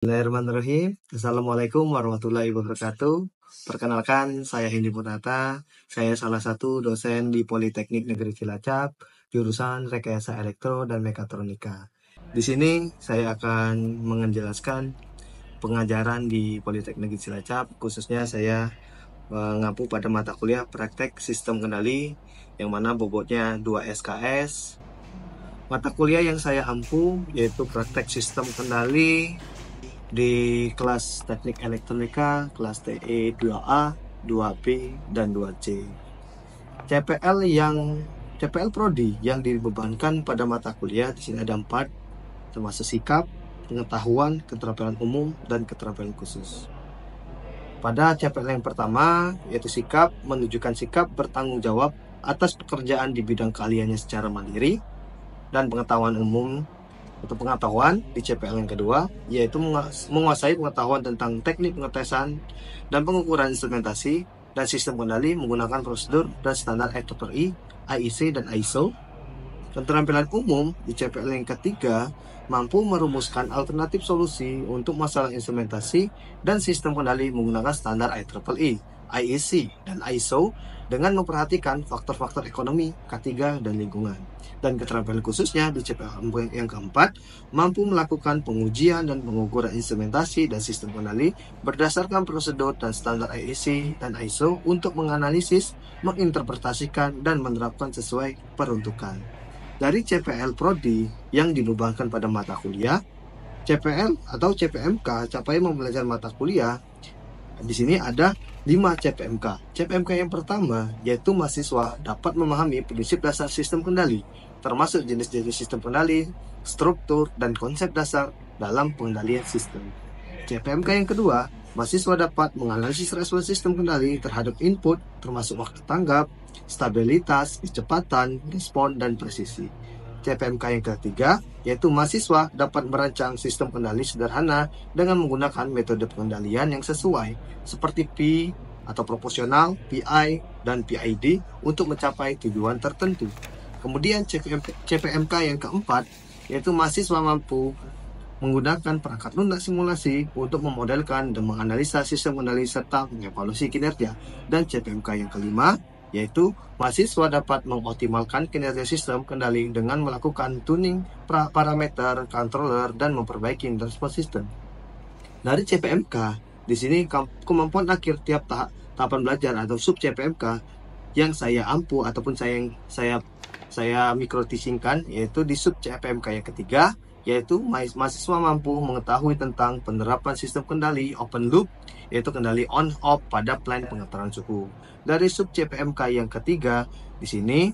Bismillahirrahmanirrahim. Assalamualaikum warahmatullahi wabarakatuh. Perkenalkan, saya Hendy Purnata. Saya salah satu dosen di Politeknik Negeri Cilacap, jurusan Rekayasa Elektro dan Mekatronika. Di sini saya akan menjelaskan pengajaran di Politeknik Negeri Cilacap, khususnya saya mengampu pada mata kuliah praktek sistem kendali yang mana bobotnya 2 SKS. Mata kuliah yang saya ampu yaitu praktek sistem kendali di kelas teknik elektronika, kelas TE 2A, 2B, dan 2C. CPL Prodi yang dibebankan pada mata kuliah di sini ada 4, termasuk sikap, pengetahuan, keterampilan umum, dan keterampilan khusus. Pada CPL yang pertama, yaitu sikap, menunjukkan sikap bertanggung jawab atas pekerjaan di bidang keahliannya secara mandiri, dan pengetahuan umum atau pengetahuan di CPL yang kedua, yaitu menguasai pengetahuan tentang teknik pengetesan dan pengukuran instrumentasi dan sistem kendali menggunakan prosedur dan standar IEEE, IEC, dan ISO. Keterampilan umum di CPL yang ketiga mampu merumuskan alternatif solusi untuk masalah instrumentasi dan sistem kendali menggunakan standar IEEE, IEC, dan ISO dengan memperhatikan faktor-faktor ekonomi, K3, dan lingkungan. Dan keterampilan khususnya di CPL yang keempat mampu melakukan pengujian dan pengukuran instrumentasi dan sistem kendali berdasarkan prosedur dan standar IEC dan ISO untuk menganalisis, menginterpretasikan, dan menerapkan sesuai peruntukan. Dari CPL Prodi yang dibebankan pada mata kuliah, CPL atau CPMK, capaian pembelajaran mata kuliah, di sini ada 5 CPMK. CPMK yang pertama yaitu mahasiswa dapat memahami prinsip dasar sistem kendali, termasuk jenis-jenis sistem kendali, struktur, dan konsep dasar dalam pengendalian sistem. CPMK yang kedua, mahasiswa dapat menganalisis respons sistem kendali terhadap input, termasuk waktu tanggap, stabilitas, kecepatan, respon, dan presisi. CPMK yang ketiga, yaitu mahasiswa dapat merancang sistem kendali sederhana dengan menggunakan metode pengendalian yang sesuai, seperti P atau proporsional, PI, dan PID untuk mencapai tujuan tertentu. Kemudian CPMK yang keempat, yaitu mahasiswa mampu menggunakan perangkat lunak simulasi untuk memodelkan dan menganalisa sistem kendali serta mengevaluasi kinerja. Dan CPMK yang kelima, yaitu mahasiswa dapat mengoptimalkan kinerja sistem kendali dengan melakukan tuning parameter, controller, dan memperbaiki respons sistem. Dari CPMK, di sini kemampuan akhir tiap tahapan belajar atau sub CPMK yang saya ampu ataupun saya mikro teachingkan yaitu di sub CPMK yang ketiga, yaitu mahasiswa mampu mengetahui tentang penerapan sistem kendali open loop, yaitu kendali on-off pada plan pengetahuan suhu. Dari sub CPMK yang ketiga, di sini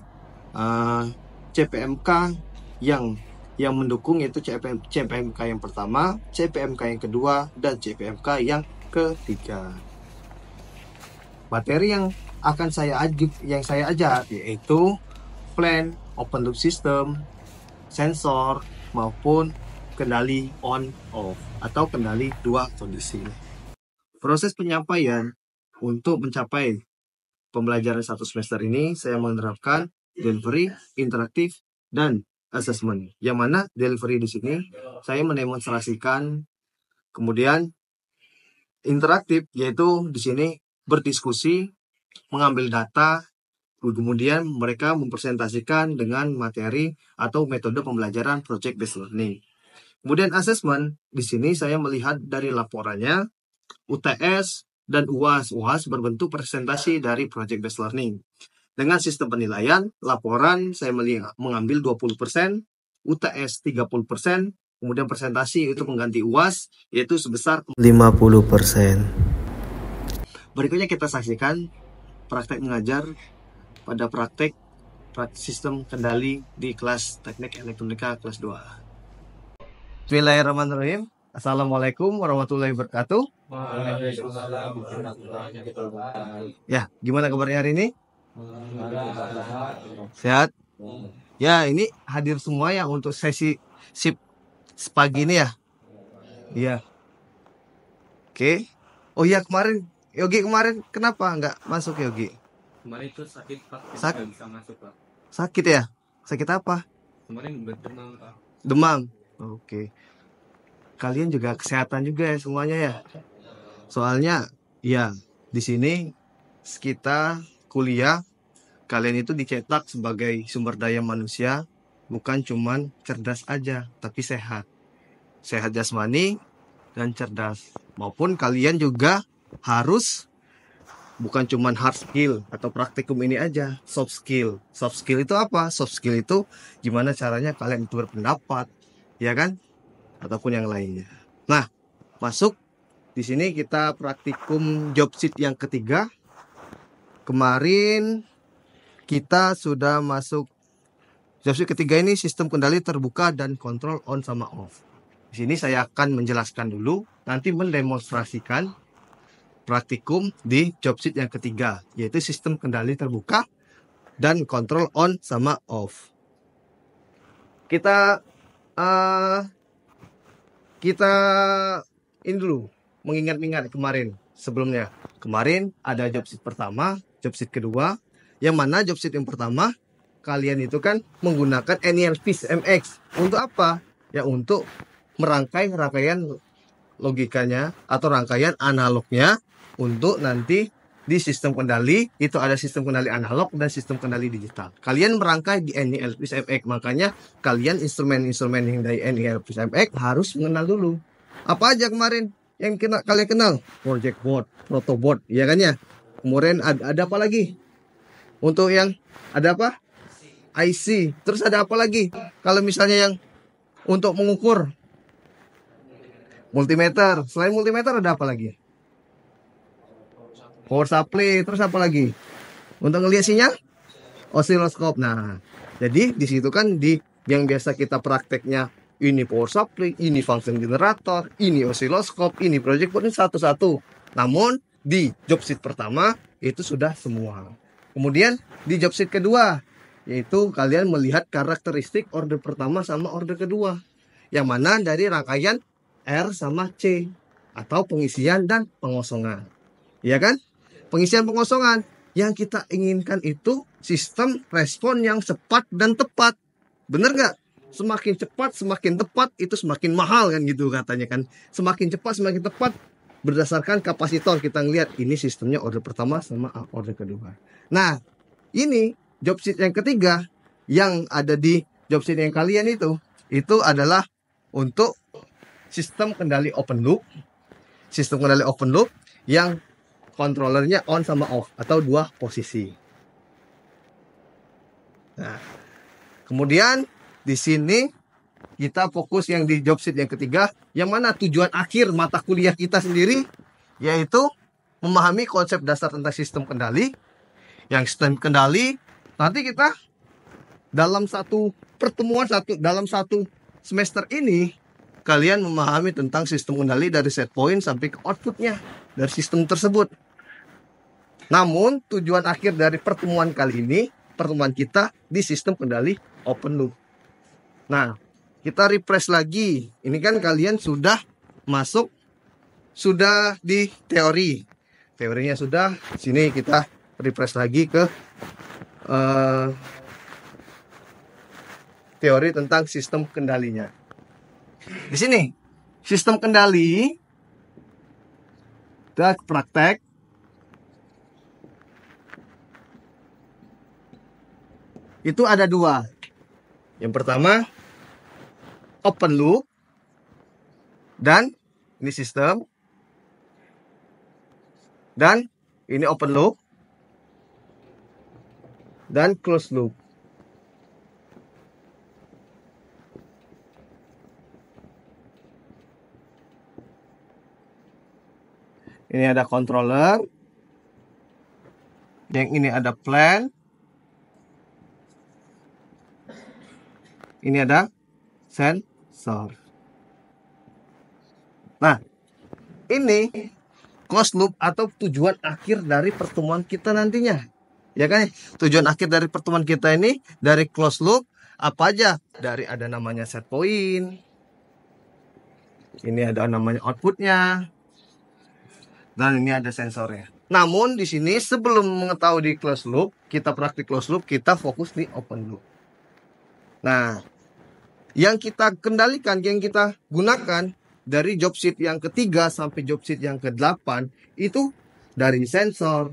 CPMK yang mendukung yaitu CPMK yang pertama, CPMK yang kedua, dan CPMK yang ketiga. Materi yang akan saya ajar yaitu plan, open loop system, sensor, maupun kendali on-off atau kendali dua kondisi. Proses penyampaian untuk mencapai pembelajaran 1 semester ini saya menerapkan delivery, interaktif, dan assessment. Yang mana delivery di sini saya mendemonstrasikan, kemudian interaktif yaitu di sini berdiskusi, mengambil data, kemudian mereka mempresentasikan dengan materi atau metode pembelajaran project based learning. Kemudian assessment, di sini saya melihat dari laporannya UTS dan UAS. UAS berbentuk presentasi dari project based learning. Dengan sistem penilaian, laporan saya mengambil 20%, UTS 30%, kemudian presentasi itu mengganti UAS yaitu sebesar 50%. Berikutnya kita saksikan praktek mengajar pada praktek sistem kendali di kelas teknik elektronika kelas 2. Bismillahirrahmanirrahim. Assalamualaikum warahmatullahi wabarakatuh. Ya, gimana kabarnya hari ini? Sehat? Ya, ini hadir semua ya untuk sesi sip pagi ini ya. Iya. Oke. Oh iya, Yogi kemarin kenapa nggak masuk Yogi? Kemarin itu sakit Pak, nggak bisa masuk Pak. Sakit ya? Sakit apa? Kemarin berdemam Pak. Demam. Oke. kalian juga kesehatan juga ya semuanya ya. Soalnya ya di sini kita kuliah, kalian itu dicetak sebagai sumber daya manusia, bukan cuman cerdas aja, tapi sehat. Sehat jasmani dan cerdas. Maupun kalian juga harus bukan cuman hard skill atau praktikum ini aja, soft skill. Soft skill itu apa? Soft skill itu gimana caranya kalian itu berpendapat, ya kan? Ataupun yang lainnya. Nah, masuk di sini kita praktikum job sheet yang ketiga. Kemarin kita sudah masuk job sheet ketiga ini, sistem kendali terbuka dan kontrol on sama off. Di sini saya akan menjelaskan dulu, nanti mendemonstrasikan praktikum di job sheet yang ketiga, yaitu sistem kendali terbuka dan kontrol on sama off. Kita ini dulu mengingat-ingat kemarin sebelumnya. Kemarin ada job sheet pertama, job sheet kedua, yang mana job sheet yang pertama kalian itu kan menggunakan NLP MX. Untuk apa? Ya untuk merangkai rangkaian logikanya atau rangkaian analognya untuk nanti di sistem kendali itu ada sistem kendali analog dan sistem kendali digital. Kalian merangkai di NLP MX, makanya kalian instrumen-instrumen yang dari NLP MX harus mengenal dulu. Apa aja kemarin yang kalian kenal? Project board, protoboard, ya kan ya? Kemudian ada apa lagi? Untuk yang ada apa? IC. Terus ada apa lagi? Kalau misalnya yang untuk mengukur multimeter. Selain multimeter ada apa lagi? Power supply. Terus apa lagi? Untuk ngelihat sinyal? Osiloskop. Nah, jadi di situ kan di yang biasa kita prakteknya ini power supply, ini function generator, ini osiloskop, ini project board, ini satu-satu. Namun di job sheet pertama itu sudah semua. Kemudian di job sheet kedua yaitu kalian melihat karakteristik order pertama sama order kedua. Yang mana dari rangkaian R sama C atau pengisian dan pengosongan. Ya kan? Pengisian pengosongan yang kita inginkan itu sistem respon yang cepat dan tepat. Bener nggak? Semakin cepat, semakin tepat itu semakin mahal kan gitu katanya kan. Semakin cepat, semakin tepat berdasarkan kapasitor kita ngelihat ini sistemnya order pertama sama order kedua. Nah, ini job sheet yang ketiga yang ada di job sheet yang kalian itu adalah untuk sistem kendali open loop. Sistem kendali open loop yang kontrolernya on sama off atau dua posisi. Nah, kemudian di sini kita fokus yang di job sheet yang ketiga, yang mana tujuan akhir mata kuliah kita sendiri yaitu memahami konsep dasar tentang sistem kendali. Yang sistem kendali nanti kita dalam satu pertemuan dalam satu semester ini kalian memahami tentang sistem kendali dari set point sampai ke outputnya dari sistem tersebut. Namun tujuan akhir dari pertemuan kali ini, pertemuan kita di sistem kendali open loop. Nah, kita refresh lagi. Ini kan kalian sudah masuk, sudah di teori. Teorinya sudah, sini kita refresh lagi ke teori tentang sistem kendalinya. Di sini, sistem kendali, kita praktek. Itu ada dua. Yang pertama, open loop. Dan ini sistem. Dan ini open loop. Dan closed loop. Ini ada controller. Yang ini ada plan. Ini ada sensor. Nah, ini closed loop atau tujuan akhir dari pertemuan kita nantinya. Ya kan? Tujuan akhir dari pertemuan kita ini dari closed loop apa aja? Dari ada namanya set point. Ini ada namanya outputnya. Dan ini ada sensornya. Namun di sini sebelum mengetahui di closed loop, kita praktik closed loop, kita fokus di open loop. Nah, yang kita kendalikan, yang kita gunakan dari job sheet yang ketiga sampai job sheet yang ke-8 itu dari sensor,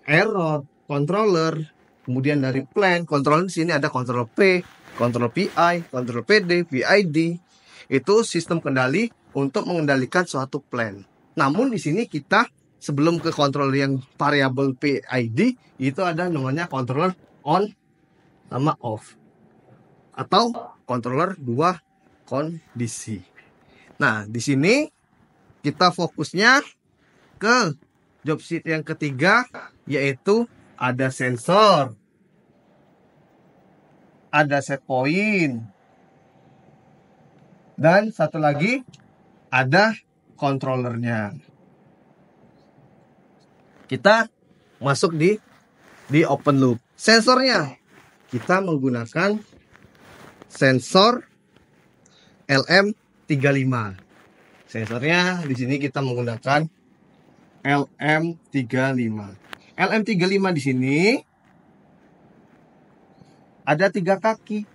error, controller, kemudian dari plan, controller di sini ada control P, control PI, control PD, PID. Itu sistem kendali untuk mengendalikan suatu plan. Namun di sini kita sebelum ke controller yang variable PID itu ada namanya controller on sama off atau controller dua kondisi. Nah, di sini kita fokusnya ke job sheet yang ketiga, yaitu ada sensor, ada set point, dan satu lagi ada controllernya. Kita masuk di open loop. Sensornya kita menggunakan sensor LM35. Sensornya di sini kita menggunakan LM35. LM35 di sini ada 3 kaki,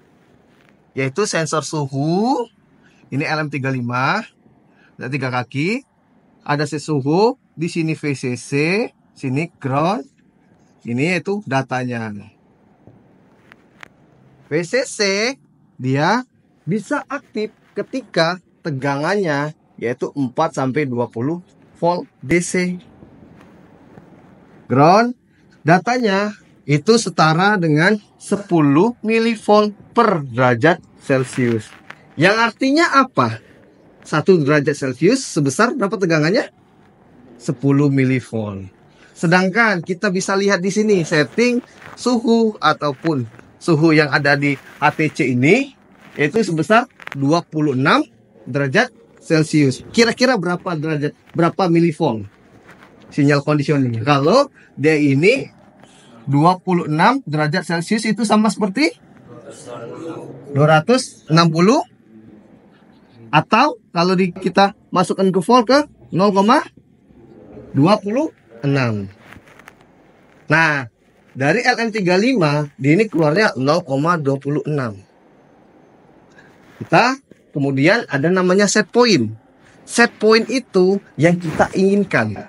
yaitu sensor suhu. Ini LM35, ada 3 kaki. Ada suhu, di sini VCC, sini ground. Ini yaitu datanya. VCC dia bisa aktif ketika tegangannya yaitu 4 sampai 20 volt DC. Ground datanya itu setara dengan 10 milivolt per derajat Celcius. Yang artinya apa? 1 derajat Celcius sebesar berapa tegangannya? 10 milivolt. Sedangkan kita bisa lihat di sini setting suhu ataupun suhu yang ada di HTC ini yaitu sebesar 26 derajat Celcius. Kira-kira berapa derajat, berapa milivolt sinyal conditioning? Kalau dia ini 26 derajat Celcius itu sama seperti 260, atau kalau kita masukkan ke volt ke 0,26. Nah, dari LM35 ini keluarnya 0,26. Kita kemudian ada namanya set point. Set point itu yang kita inginkan.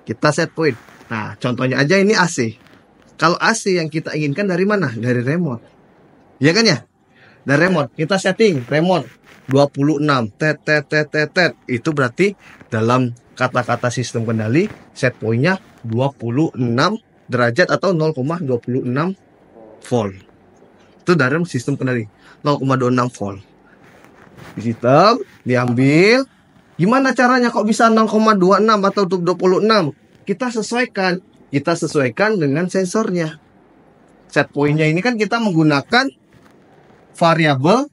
Kita set point. Nah, contohnya aja ini AC. Kalau AC yang kita inginkan dari mana? Dari remote. Ya kan ya? Dari remote. Kita setting remote 26. Tet. Itu berarti dalam kata-kata sistem kendali set pointnya 26 derajat atau 0,26 volt. Itu dalam sistem kendali 0,26 volt. Di sistem diambil. Gimana caranya kok bisa 0,26 atau 26? Kita sesuaikan dengan sensornya. Set pointnya ini kan kita menggunakan variabel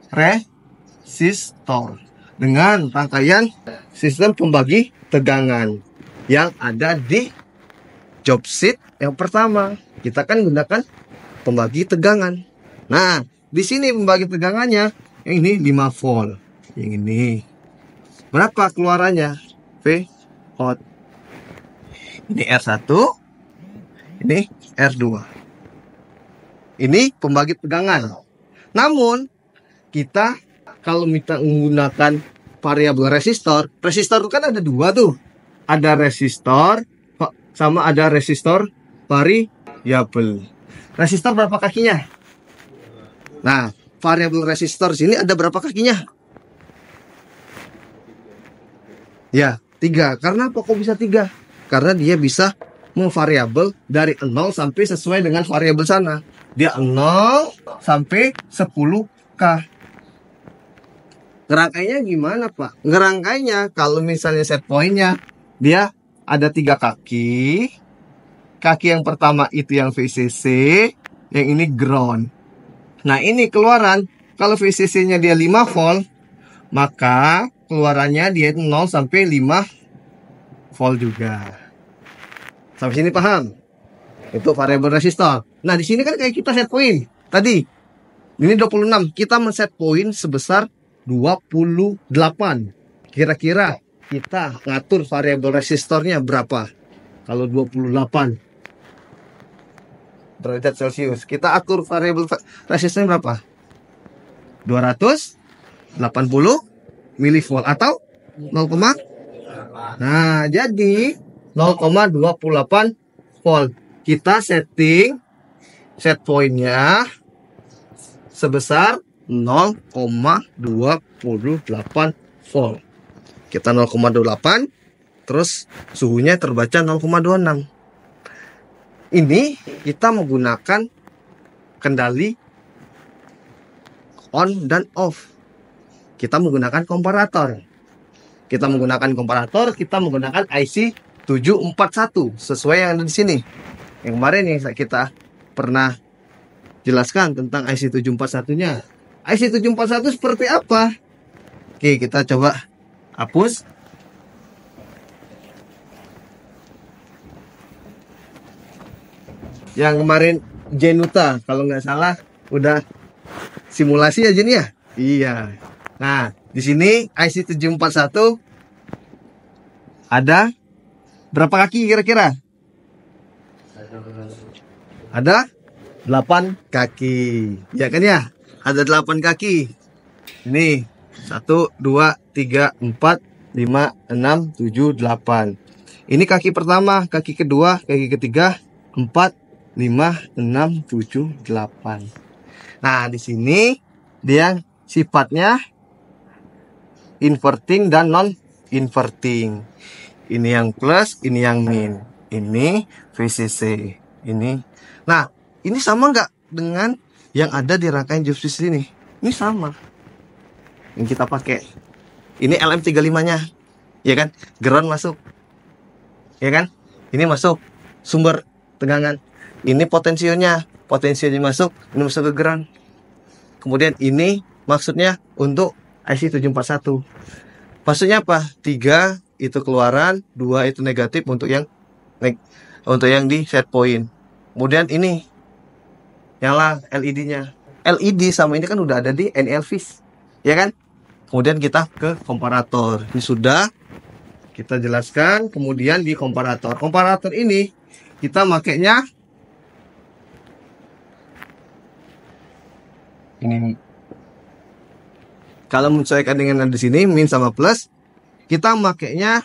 resistor dengan rangkaian sistem pembagi tegangan yang ada di job sheet yang pertama. Kita kan gunakan pembagi tegangan. Nah, di sini pembagi tegangannya yang ini 5 volt. Yang ini berapa keluarannya? V hot. Ini R1, ini R2. Ini pembagi tegangan. Namun kita kalau minta menggunakan variabel resistor itu kan ada 2 tuh. Ada resistor sama ada resistor variabel. Resistor berapa kakinya? Nah, variabel resistor sini ada berapa kakinya? Ya, 3. Karena apa kok bisa 3? Karena dia bisa memvariabel dari 0 sampai sesuai dengan variabel sana. Dia 0 sampai 10K. Ngerangkainya gimana, Pak? Ngerangkainya kalau misalnya set pointnya dia ada 3 kaki. Kaki yang pertama itu yang VCC, yang ini ground. Nah, ini keluaran kalau VCC-nya dia 5 volt, maka keluarannya dia 0 sampai 5 volt juga. Sampai sini paham? Itu variabel resistor. Nah, di sini kan kayak kita set point. Tadi ini 26, kita men-set point sebesar 28. Kira-kira kita ngatur variabel resistornya berapa? Kalau 28 derajat Celcius, kita atur variabel resistornya berapa? 200 80 milivolt atau 0, nah jadi 0,28 volt. Kita setting set pointnya sebesar 0,28 volt. Kita 0,28, terus suhunya terbaca 0,26. Ini kita menggunakan kendali on dan off. Kita menggunakan komparator. Kita menggunakan IC 741 sesuai yang ada di sini. Yang kemarin yang kita pernah jelaskan tentang IC 741-nya. IC 741 seperti apa? Oke, kita coba hapus. Yang kemarin Jenuta, kalau nggak salah udah simulasi aja nih ya. Iya. Nah, di sini IC 741 ada berapa kaki kira-kira? Ada 8 kaki. Ya kan ya? Ada 8 kaki. Ini 1, 2, 3, 4, 5, 6, 7, 8. Ini kaki pertama, kaki kedua, kaki ketiga, 4, 5, 6, 7, 8. Nah, di sini dia sifatnya inverting dan non inverting. Ini yang plus, ini yang min. Ini VCC. Ini. Nah, ini sama nggak dengan yang ada di rangkaian jobsys ini? Ini sama. Yang kita pakai. Ini LM35-nya. Ya kan? Ground masuk. Ya kan? Ini masuk sumber tegangan. Ini potensionya masuk, ini masuk ke ground. Kemudian ini maksudnya untuk IC 741. Maksudnya apa? 3 itu keluaran, 2 itu negatif untuk yang di set point. Kemudian ini nyala LED-nya. LED sama ini kan udah ada di NLVIS. Ya kan? Kemudian kita ke komparator. Ini sudah kita jelaskan. Kemudian di komparator. Komparator ini kita makainya ini. Kalau menyesuaikan dengan di sini min sama plus, kita makainya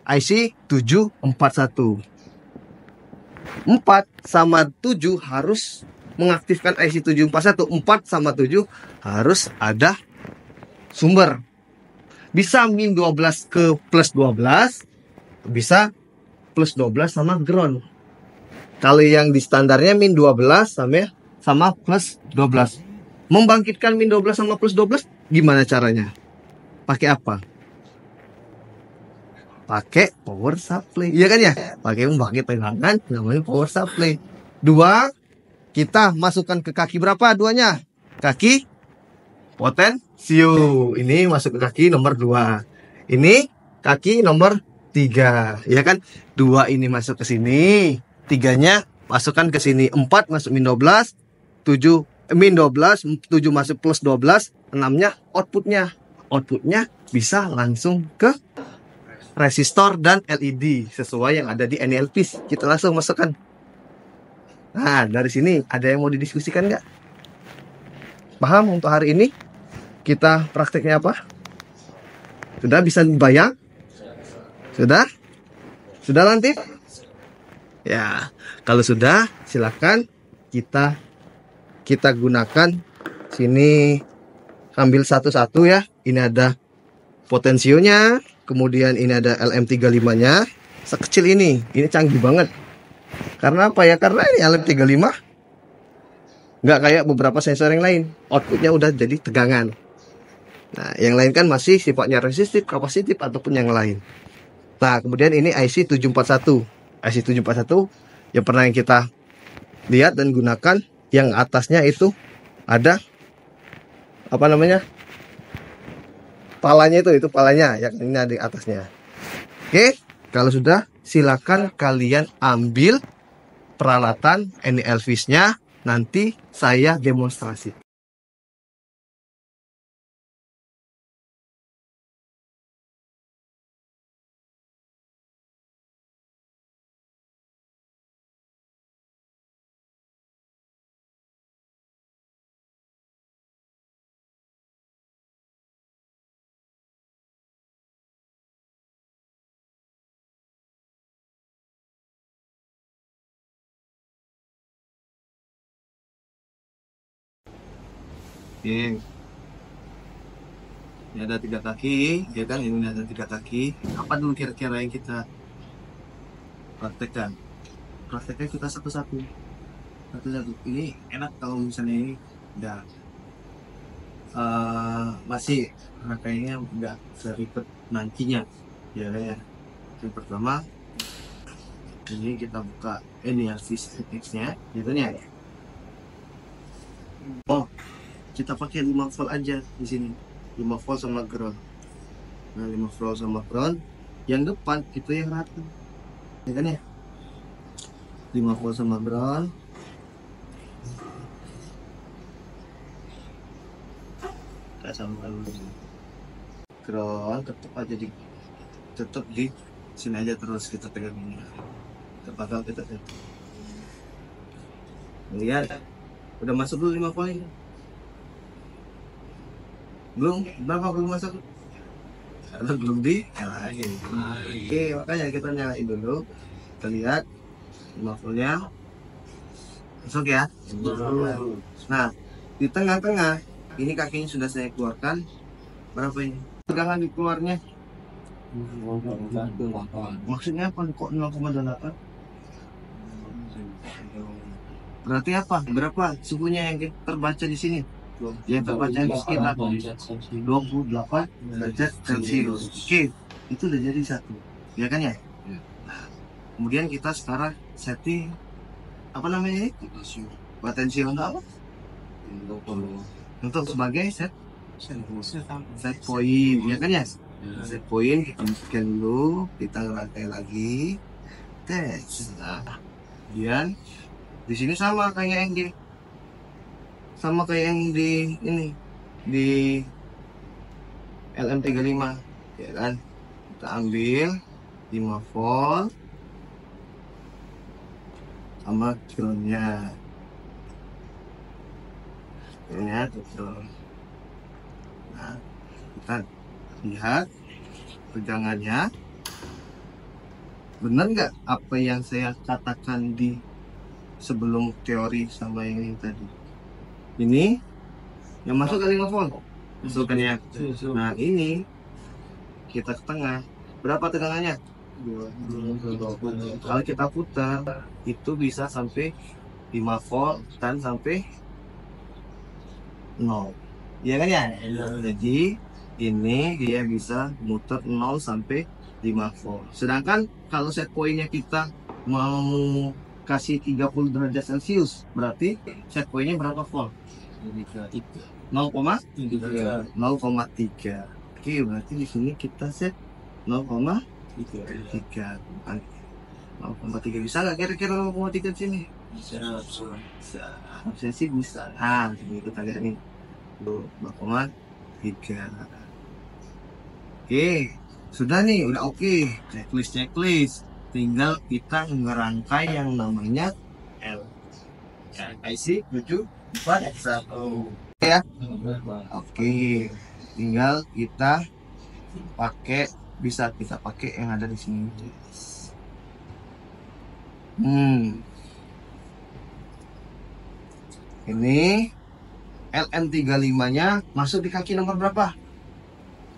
IC 741. 4 sama 7 harus mengaktifkan IC 741. 4 sama 7 harus ada sumber. Bisa min 12 ke plus 12, bisa plus 12 sama ground. Kalau yang di standarnya min 12 sama plus 12. Membangkitkan min 12 sama plus 12 gimana caranya? Pakai apa? Pakai power supply. Iya kan ya? Pakai pembangkit tegangan namanya power supply. 2 kita masukkan ke kaki berapa duanya? Kaki potensium. Ini masuk ke kaki nomor 2. Ini kaki nomor 3. Ya kan? 2 ini masuk ke sini. 3-nya masukkan ke sini. 4 masuk min 12. 7 min 12, 7 masuk plus 12, 6-nya outputnya. Outputnya bisa langsung ke resistor dan LED sesuai yang ada di NLVIS. Kita langsung masukkan. Nah, dari sini ada yang mau didiskusikan nggak? Paham untuk hari ini? Kita prakteknya apa? Sudah bisa bayang? Sudah? Sudah Lantif? Ya, kalau sudah silakan kita gunakan sini, ambil satu-satu ya. Ini ada potensionya, kemudian ini ada LM35-nya. Sekecil ini canggih banget. Karena apa ya? Karena ini LM35 nggak kayak beberapa sensor yang lain. Outputnya udah jadi tegangan. Nah, yang lain kan masih sifatnya resistif, kapasitif, ataupun yang lain. Nah, kemudian ini IC 741. IC 741 yang pernah kita lihat dan gunakan. Yang atasnya itu ada apa namanya? Palanya itu palanya yang ini ada di atasnya. Oke, kalau sudah silakan kalian ambil peralatan NLVIS-nya, nanti saya demonstrasi. Oke. Ini ada 3 kaki, ya kan? Ini ada 3 kaki. Apa dulu kira-kira yang kita praktekkan? Prakteknya kita satu-satu. Satu-satu. Ini enak kalau misalnya ini udah masih kayaknya udah seribet nantinya. Ya. Yang pertama, ini kita buka ini ya fish-nya, gitu ya. Oh, kita pakai 5 volt aja di sini. 5 volt sama ground. Nah, 5 volt sama ground. Yang depan itu yang rata. Ya kan ya? 5 volt sama ground. Kita samakan dulu. Ground tetap di sini aja terus kita pegang ini. Kita bakal kita lihat. Udah masuk dulu 5 volt ini. Belum masuk, karena belum dinyalain. Oke, makanya kita nyalain dulu. Kita lihat 5 voltnya masuk ya. Nah, di tengah-tengah ini kakinya sudah saya keluarkan. Berapa ini tegangan di keluarnya? Maksudnya apa kok 0,8? Berarti apa? Berapa suhunya yang terbaca di sini? Yang terbaca di sekitar 28 derajat Celcius. Oke, itu udah jadi satu, ya kan ya? Nah, kemudian kita sekarang setting apa namanya ini? Potensi untuk apa? Untuk sebagai set point, ya kan ya? Set point kita masukkan dulu, kita rantai lagi, tes. Nah, kemudian di sini sama kayak yang di ini di LM35, ya kan? Kita ambil 5 volt sama groundnya. Ini tuh. Nah, kita lihat pegangannya. Benar nggak apa yang saya katakan di sebelum teori sama yang ini tadi? Ini yang masuk ke 5 volt masukannya. Nah, ini kita ke tengah. Berapa tegangannya? 2. Kalau kita putar itu bisa sampai 5 volt dan sampai 0. Iya kan ya? Jadi ini dia bisa muter 0 sampai 5 volt. Sedangkan kalau set pointnya kita mau kasih 30 derajat Celcius, berarti set pointnya berapa volt? 0,3. Oke, berarti di sini kita set 0,3. 0,3 bisa nggak kira-kira 0,3 di sini? Bisa. Harusnya sih bisa. Nah, kita lihat nih. 0,3. Oke, sudah nih, udah oke. Checklist. Tinggal kita ngerangkai yang namanya IC 741 ya. Oke, tinggal kita bisa kita pakai yang ada di sini. Ini LM35-nya masuk di kaki nomor berapa?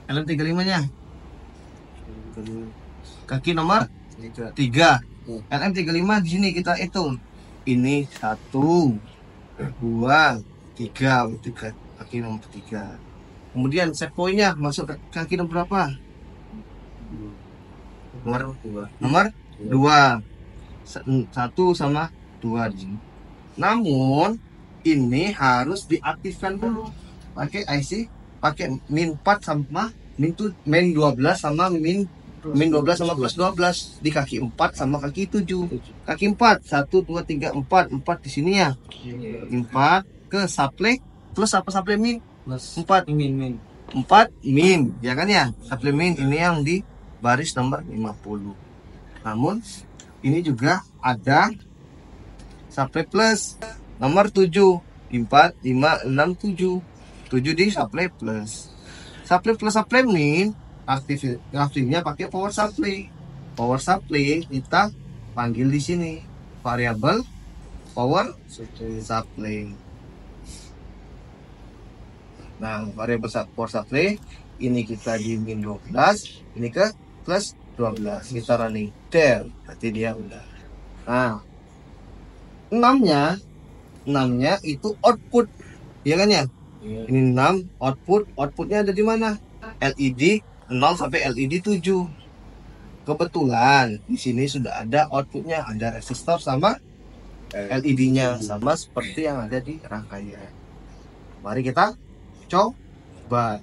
LM35-nya kaki nomor 3. LM35 di sini kita hitung. Ini 1, 2, 3, kaki nomor 3. Kemudian set pointnya masuk ke kaki nomor berapa? Nomor 2. 1 sama 2 di sini. Namun ini harus diaktifkan dulu pakai IC, pakai min 4 sama min 12 sama min 12 sama plus 12 di kaki 4 sama kaki 7. Kaki 4 1 2 3 4 di sini ya. 4 ke supply plus apa supply min? Plus 4 min. 4 min, ya kan ya? Supply min ini yang di baris nomor 50. Namun ini juga ada supply plus nomor 7. 4 5 6 7. 7 di supply plus. Supply plus supply min aktifnya pakai power supply. Power supply kita panggil di sini variabel power supply. Nah, variabel for supply ini kita di min 12, ini ke plus 12. Kita running del, berarti dia udah. Nah, 6-nya itu output, ya kan ya? Ini 6 outputnya ada di mana? LED 0 sampai LED 7. Kebetulan di sini sudah ada outputnya, ada resistor sama LED-nya, sama seperti yang ada di rangkaian. Mari kita coba.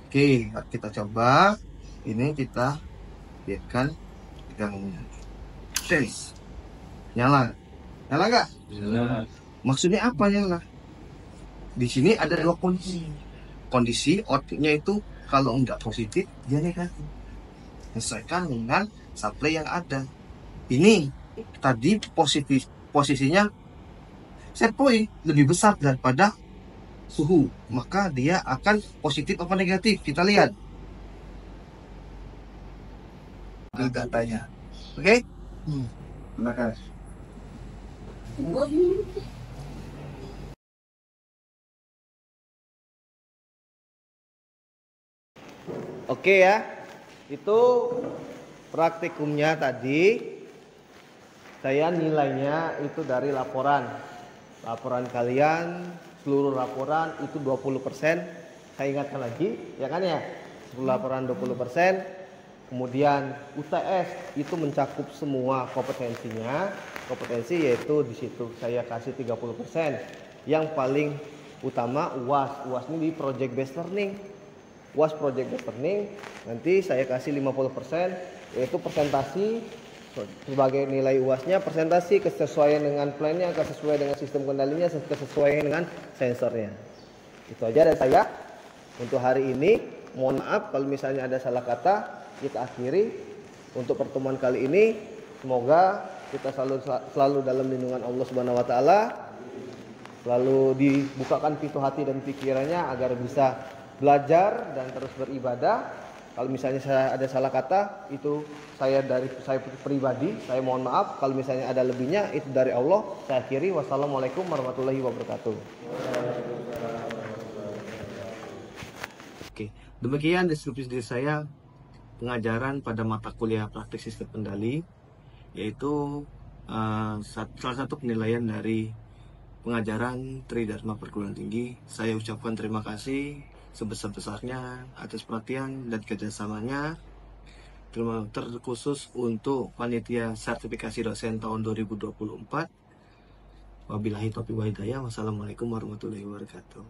Oke, kita coba. Ini kita biarkan tegangnya. Tes. Nyala. Nyala nggak? Nyala. Maksudnya apa nyala? Di sini ada dua kondisi. Kondisi outputnya itu kalau nggak positif, dia negatif. Sesuaikan dengan supply yang ada. Ini tadi posisinya set point lebih besar daripada suhu, maka dia akan positif apa negatif. Kita lihat datanya. Oke? Terima kasih. Oke ya, itu praktikumnya tadi. Saya nilainya itu dari laporan kalian, seluruh laporan itu 20%. Saya ingatkan lagi, ya kan ya, seluruh laporan 20%. Kemudian UTS itu mencakup semua kompetensinya. Kompetensi yaitu di situ saya kasih 30%. Yang paling utama UAS. UAS ini di project based learning. UAS project based learning nanti saya kasih 50%, yaitu presentasi sebagai nilai UASnya, presentasi kesesuaian dengan plannya, kesesuaian dengan sistem kendalinya, kesesuaian dengan sensornya. Itu aja dari saya untuk hari ini. Mohon maaf kalau misalnya ada salah kata. Kita akhiri untuk pertemuan kali ini. Semoga kita selalu dalam lindungan Allah Subhanahu wa taala, selalu dibukakan pintu hati dan pikirannya agar bisa belajar dan terus beribadah. Kalau misalnya saya ada salah kata, itu saya pribadi, saya mohon maaf. Kalau misalnya ada lebihnya, itu dari Allah. Saya akhiri. Wassalamualaikum warahmatullahi wabarakatuh. Oke, demikian deskripsi dari saya pengajaran pada mata kuliah praktik sistem kendali, yaitu salah satu penilaian dari pengajaran Tridharma Perguruan Tinggi. Saya ucapkan terima kasih sebesar-besarnya atas perhatian dan kerjasamanya, terkhusus untuk panitia sertifikasi dosen tahun 2024. Wabillahi taufiq wal hidayah. Wassalamualaikum warahmatullahi wabarakatuh.